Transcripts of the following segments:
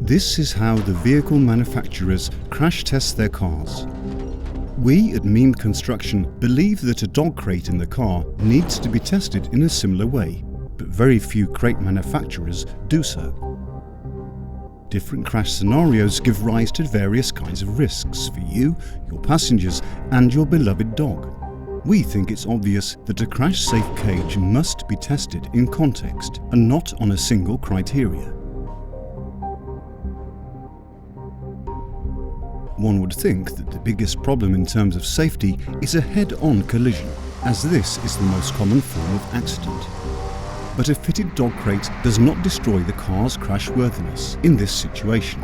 This is how the vehicle manufacturers crash test their cars. We at MIM Construction believe that a dog crate in the car needs to be tested in a similar way, but very few crate manufacturers do so. Different crash scenarios give rise to various kinds of risks for you, your passengers, and your beloved dog. We think it's obvious that a crash-safe cage must be tested in context and not on a single criteria. One would think that the biggest problem in terms of safety is a head-on collision, as this is the most common form of accident. But a fitted dog crate does not destroy the car's crashworthiness in this situation.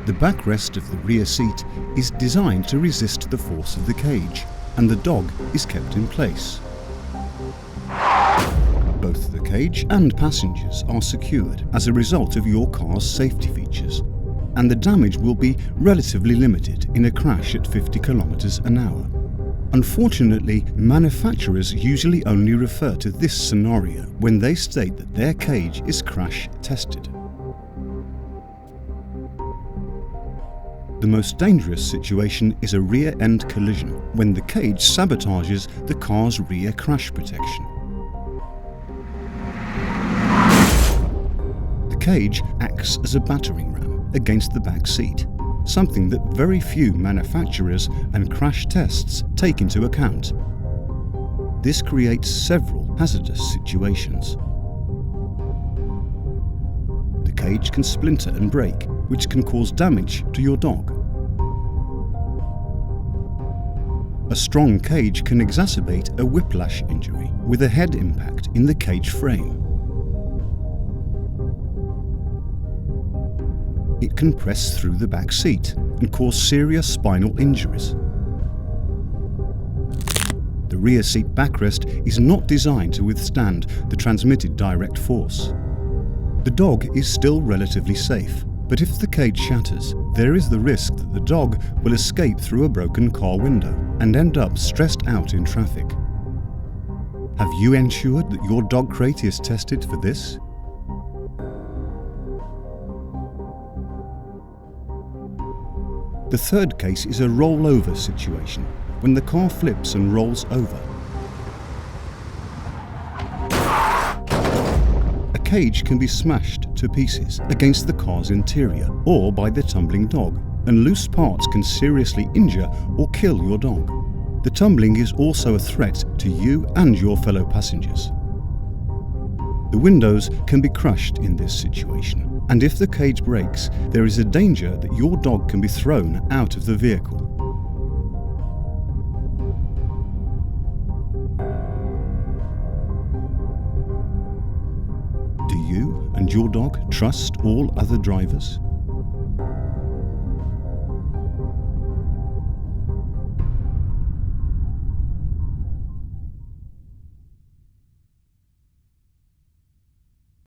The backrest of the rear seat is designed to resist the force of the cage, and the dog is kept in place. Both the cage and passengers are secured as a result of your car's safety features, and the damage will be relatively limited in a crash at 50 km an hour. Unfortunately, manufacturers usually only refer to this scenario when they state that their cage is crash tested. The most dangerous situation is a rear-end collision, when the cage sabotages the car's rear crash protection. The cage acts as a battering ram against the back seat, something that very few manufacturers and crash tests take into account. This creates several hazardous situations. The cage can splinter and break, which can cause damage to your dog. A strong cage can exacerbate a whiplash injury with a head impact in the cage frame. It can press through the back seat and cause serious spinal injuries. The rear seat backrest is not designed to withstand the transmitted direct force. The dog is still relatively safe, but if the cage shatters, there is the risk that the dog will escape through a broken car window and end up stressed out in traffic. Have you ensured that your dog crate is tested for this? The third case is a rollover situation, when the car flips and rolls over. A cage can be smashed to pieces against the car's interior or by the tumbling dog, and loose parts can seriously injure or kill your dog. The tumbling is also a threat to you and your fellow passengers. The windows can be crushed in this situation, and if the cage breaks, there is a danger that your dog can be thrown out of the vehicle. Do you and your dog trust all other drivers?